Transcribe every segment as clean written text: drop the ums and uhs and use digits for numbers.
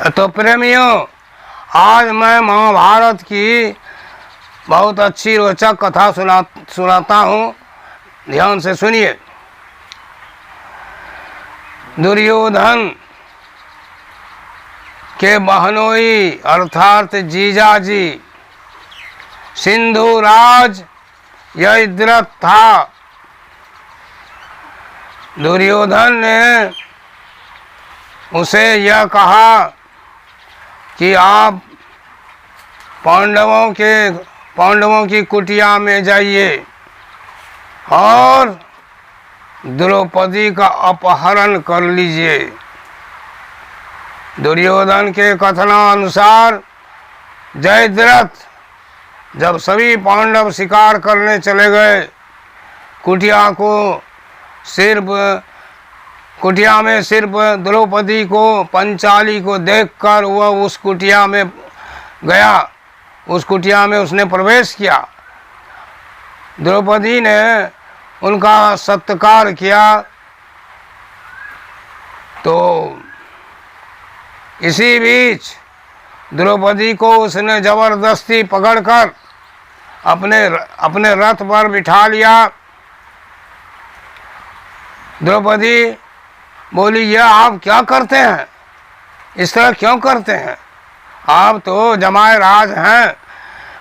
तो प्रेमियों, आज मैं महाभारत की बहुत अच्छी रोचक कथा सुनाता हूँ। ध्यान से सुनिए। दुर्योधन के बहनोई अर्थात जीजाजी सिंधुराज यशद्रथ था। दुर्योधन ने उसे यह कहा कि आप पांडवों की कुटिया में जाइए और द्रौपदी का अपहरण कर लीजिए। दुर्योधन के कथनानुसार जयद्रथ जब सभी पांडव शिकार करने चले गए, कुटिया में सिर्फ द्रौपदी को, पंचाली को देखकर वह उस कुटिया में गया। उस कुटिया में उसने प्रवेश किया। द्रौपदी ने उनका सत्कार किया। तो इसी बीच द्रौपदी को उसने जबरदस्ती पकड़कर अपने रथ पर बिठा लिया। द्रौपदी बोली, यह आप क्या करते हैं? इस तरह क्यों करते हैं? आप तो जमाए राज हैं,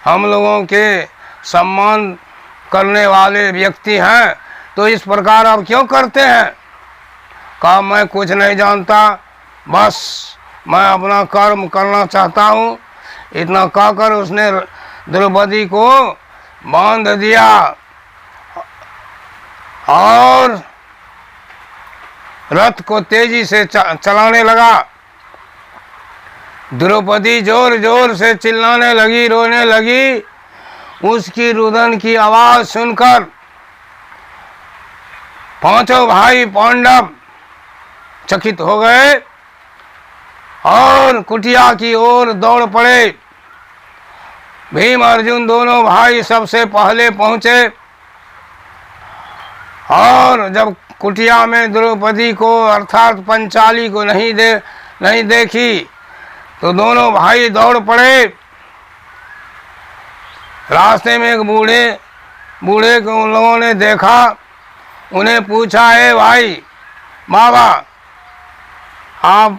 हम लोगों के सम्मान करने वाले व्यक्ति हैं, तो इस प्रकार आप क्यों करते हैं? कहा, मैं कुछ नहीं जानता, बस मैं अपना कर्म करना चाहता हूँ। इतना कहकर उसने द्रौपदी को बांध दिया और रथ को तेजी से चलाने लगा। द्रौपदी जोर जोर से चिल्लाने लगी, रोने लगी। उसकी रुदन की आवाज सुनकर पांचों भाई पांडव चकित हो गए और कुटिया की ओर दौड़ पड़े। भीम अर्जुन दोनों भाई सबसे पहले पहुंचे और जब कुटिया में द्रौपदी को अर्थात पंचाली को नहीं देखी तो दोनों भाई दौड़ पड़े। रास्ते में एक बूढ़े को उन लोगों ने देखा। उन्हें पूछा, है भाई बाबा, आप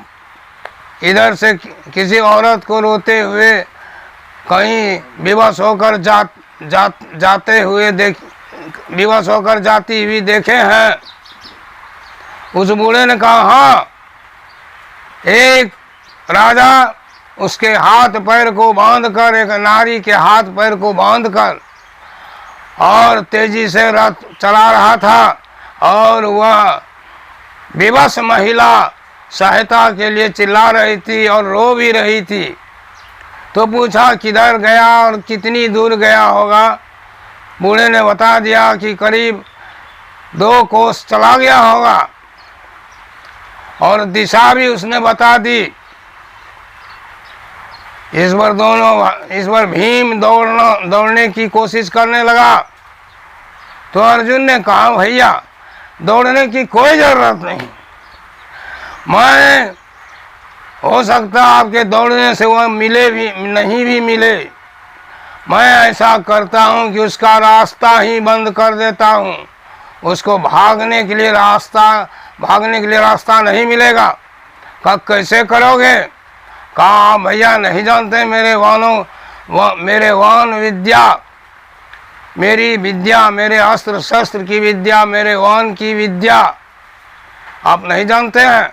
इधर से किसी औरत को रोते हुए कहीं विवश होकर जाती हुई देखे हैं? उस बूढ़े ने कहा, हाँ, एक राजा उसके हाथ पैर को बांधकर, एक नारी के हाथ पैर को बांधकर और तेजी से रथ चला रहा था और वह विवश महिला सहायता के लिए चिल्ला रही थी और रो भी रही थी। तो पूछा, किधर गया और कितनी दूर गया होगा? बूढ़े ने बता दिया कि करीब 2 कोस चला गया होगा और दिशा भी उसने बता दी। इस बार भीम दौड़ने की कोशिश करने लगा। तो अर्जुन ने कहा, भैया दौड़ने की कोई जरूरत नहीं, मैं हो सकता आपके दौड़ने से वह मिले भी नहीं भी मिले, मैं ऐसा करता हूँ कि उसका रास्ता ही बंद कर देता हूँ, उसको भागने के लिए रास्ता नहीं मिलेगा। कहा, कैसे करोगे? कहा, भैया नहीं जानते मेरे वान विद्या, मेरी विद्या, मेरे अस्त्र शस्त्र की विद्या, मेरे वान की विद्या आप नहीं जानते हैं?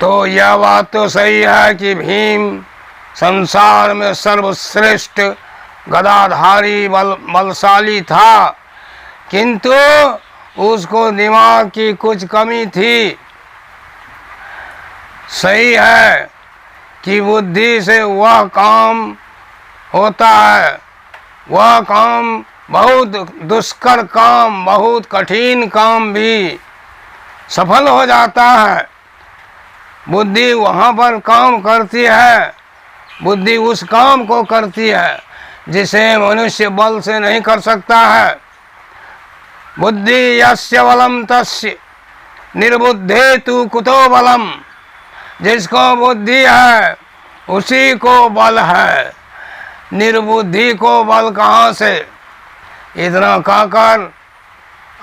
तो यह बात तो सही है कि भीम संसार में सर्वश्रेष्ठ गदाधारी बलशाली था, किंतु उसको दिमाग की कुछ कमी थी। सही है कि बुद्धि से वह काम होता है, वह काम बहुत दुष्कर काम, बहुत कठिन काम भी सफल हो जाता है। बुद्धि वहाँ पर काम करती है, बुद्धि उस काम को करती है जिसे मनुष्य बल से नहीं कर सकता है। बुद्धि यस्य बलम तस्य निर्बुद्धे तू कुतो बलम, जिसको बुद्धि है उसी को बल है, निर्बुद्धि को बल कहाँ से। इतना कहकर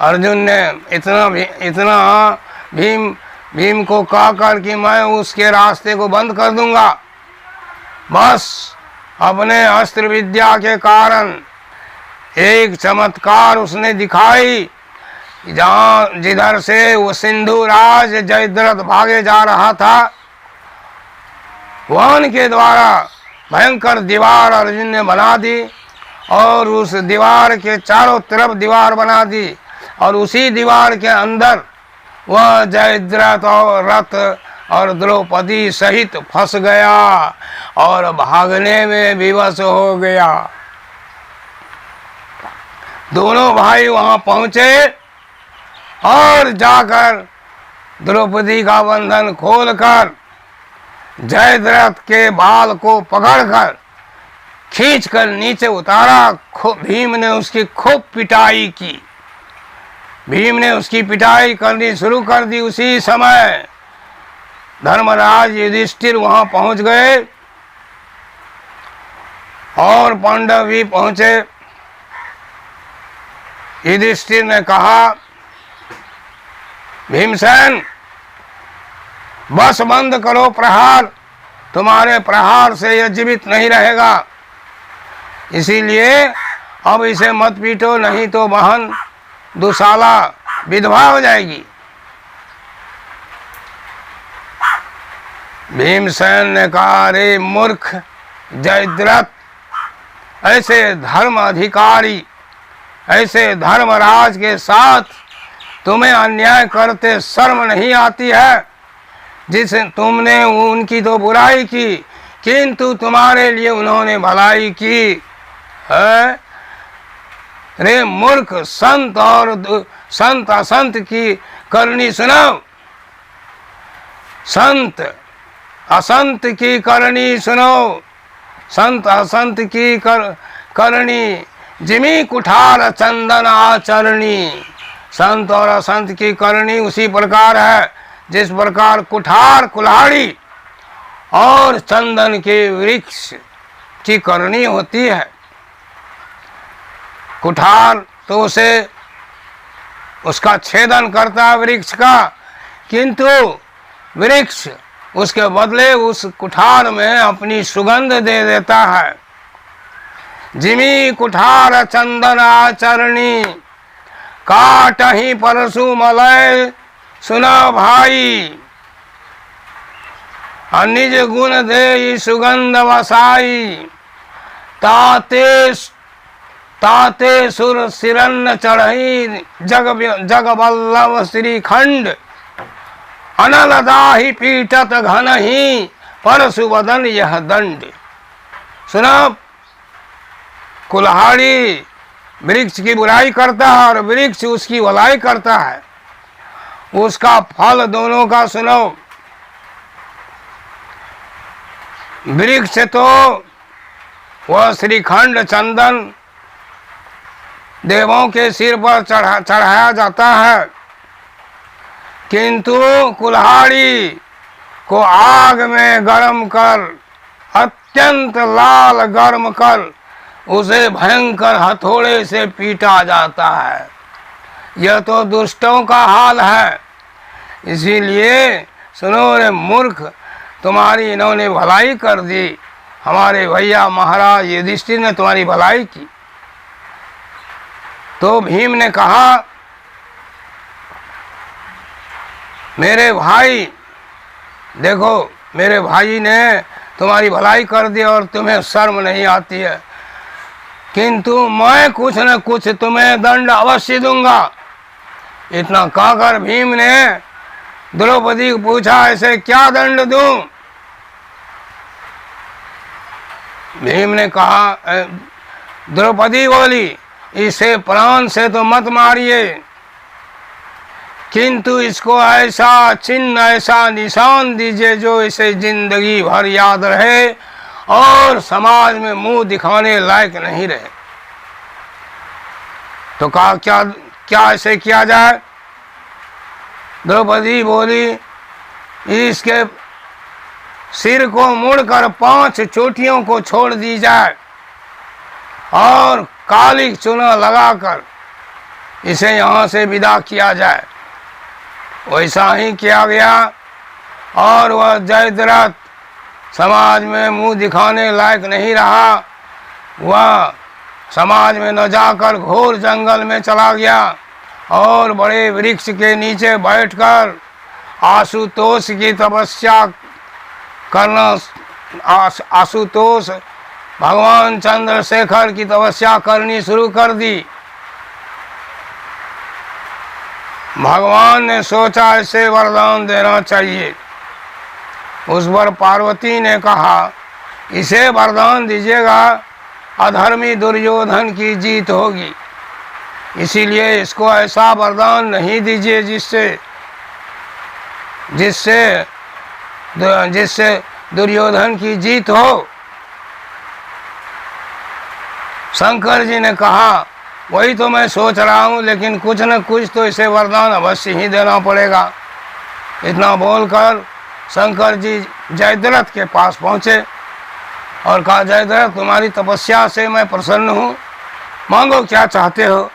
अर्जुन ने इतना भीम को कहकर कि मैं उसके रास्ते को बंद कर दूंगा। बस अपने अस्त्र विद्या के कारण एक चमत्कार उसने दिखाई, जिधर से वो सिंधु राज जयद्रथ भागे जा रहा था, वन के द्वारा भयंकर दीवार अर्जुन ने बना दी और उस दीवार के चारों तरफ दीवार बना दी और उसी दीवार के अंदर वह जयद्रथ और रथ और द्रौपदी सहित फंस गया और भागने में विवश हो गया। दोनों भाई वहां पहुंचे और जाकर द्रौपदी का बंधन खोलकर जयद्रथ के बाल को पकड़कर खींचकर नीचे उतारा। भीम ने उसकी खूब पिटाई की। भीम ने उसकी पिटाई करनी शुरू कर दी। उसी समय धर्मराज युधिष्ठिर वहां पहुंच गए और पांडव भी पहुंचे। युधिष्ठिर ने कहा, भीमसेन बस बंद करो प्रहार, तुम्हारे प्रहार से यह जीवित नहीं रहेगा, इसीलिए अब इसे मत पीटो, नहीं तो बहन दुशाला विधवा हो जाएगी। भीमसेन ने कहा, अरे मूर्ख जयद्रथ, ऐसे धर्म अधिकारी, ऐसे धर्मराज के साथ तुम्हें अन्याय करते शर्म नहीं आती है। जिसे तुमने उनकी तो बुराई की, किंतु तुम्हारे लिए उन्होंने भलाई की है। रे मूर्ख, संत और संत असंत की करनी सुनो। संत असंत की करनी सुनो, संत असंत की करनी जिमी कुठार चंदन आचरणी। संत और असंत की करनी उसी प्रकार है जिस प्रकार कुठार कुल्हाड़ी और चंदन के वृक्ष की करनी होती है। कुठार तो उसे उसका छेदन करता है वृक्ष का, किंतु वृक्ष उसके बदले उस कुठार में अपनी सुगंध दे देता है। जिमी कुठार चंदन आचरणी, काटही परशु मलय सुना भाई। निज गुण दे सुगंध वसाई, ताते सुर सिरन्न चढ़ई। जग वल्लभ श्रीखंड, अनल दाही पीटत घन ही। परशु वदन यह दंड। सुना, कुल्हाड़ी वृक्ष की बुराई करता है और वृक्ष उसकी भलाई करता है। उसका फल दोनों का सुनो। वृक्ष तो वह श्रीखंड चंदन देवों के सिर पर चढ़ाया जाता है, किंतु कुल्हाड़ी को आग में गर्म कर, अत्यंत लाल गर्म कर उसे भयंकर हथौड़े से पीटा जाता है। यह तो दुष्टों का हाल है। इसीलिए सुनो रे मूर्ख, तुम्हारी इन्होंने भलाई कर दी। हमारे भैया महाराज युधिष्ठिर ने तुम्हारी भलाई की। तो भीम ने कहा, मेरे भाई देखो, मेरे भाई ने तुम्हारी भलाई कर दी और तुम्हें शर्म नहीं आती है, किंतु मैं कुछ न कुछ तुम्हें दंड अवश्य दूंगा। इतना कहकर भीम ने द्रौपदी को पूछा, ऐसे क्या दंड दूं? भीम ने कहा, द्रौपदी बोली, इसे प्राण से तो मत मारिए, किंतु इसको ऐसा चिन्ह, ऐसा निशान दीजिए जो इसे जिंदगी भर याद रहे और समाज में मुंह दिखाने लायक नहीं रहे। तो कहा, क्या ऐसे किया जाए? द्रौपदी बोली, इसके सिर को मुड़कर 5 चोटियों को छोड़ दी जाए और काली चूना लगाकर इसे यहाँ से विदा किया जाए। वैसा ही किया गया और वह जयद्रथ समाज में मुंह दिखाने लायक नहीं रहा। वह समाज में न जाकर घोर जंगल में चला गया और बड़े वृक्ष के नीचे बैठकर आशुतोष की तपस्या करना, आशुतोष भगवान चंद्रशेखर की तपस्या करनी शुरू कर दी। भगवान ने सोचा इसे वरदान देना चाहिए। उस पर पार्वती ने कहा, इसे वरदान दीजिएगा, अधर्मी दुर्योधन की जीत होगी, इसीलिए इसको ऐसा वरदान नहीं दीजिए जिससे दुर्योधन की जीत हो। शंकर जी ने कहा, वही तो मैं सोच रहा हूँ, लेकिन कुछ न कुछ तो इसे वरदान अवश्य ही देना पड़ेगा। इतना बोलकर शंकर जी जयद्रथ के पास पहुँचे और कहा, जयद्रथ, तुम्हारी तपस्या से मैं प्रसन्न हूँ, मांगो क्या चाहते हो।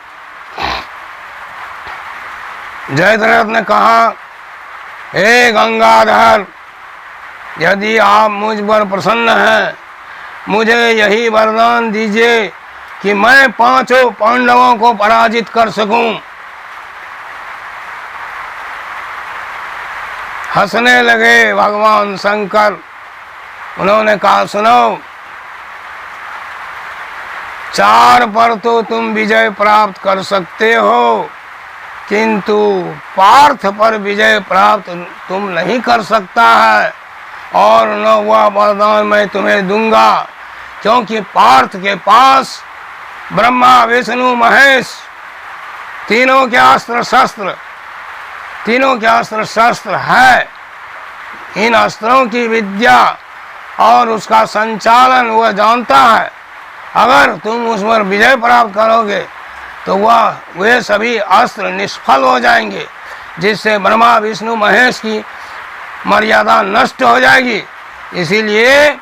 जयद्रथ ने कहा, हे गंगाधर, यदि आप मुझ पर प्रसन्न हैं, मुझे यही वरदान दीजिए कि मैं 5 पांडवों को पराजित कर सकूं। हंसने लगे भगवान शंकर। उन्होंने कहा, सुनो, 4 पर तो तुम विजय प्राप्त कर सकते हो, किंतु पार्थ पर विजय प्राप्त तुम नहीं कर सकता है, और न वह वरदान मैं तुम्हें दूंगा, क्योंकि पार्थ के पास ब्रह्मा विष्णु महेश तीनों के अस्त्र शस्त्र है। इन अस्त्रों की विद्या और उसका संचालन वह जानता है। अगर तुम उस पर विजय प्राप्त करोगे तो वे सभी अस्त्र निष्फल हो जाएंगे, जिससे ब्रह्मा विष्णु महेश की मर्यादा नष्ट हो जाएगी। इसीलिए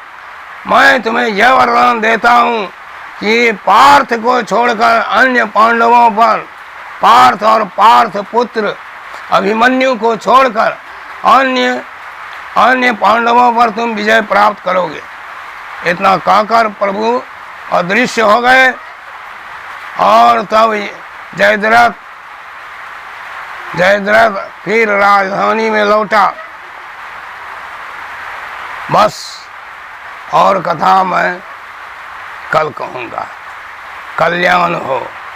मैं तुम्हें यह वरदान देता हूँ कि पार्थ को छोड़कर अन्य पांडवों पर, पार्थ और पार्थ पुत्र अभिमन्यु को छोड़कर अन्य पांडवों पर तुम विजय प्राप्त करोगे। इतना कहकर प्रभु अदृश्य हो गए और तब जयद्रथ फिर राजधानी में लौटा। बस और कथा मैं कल कहूँगा। कल्याण हो।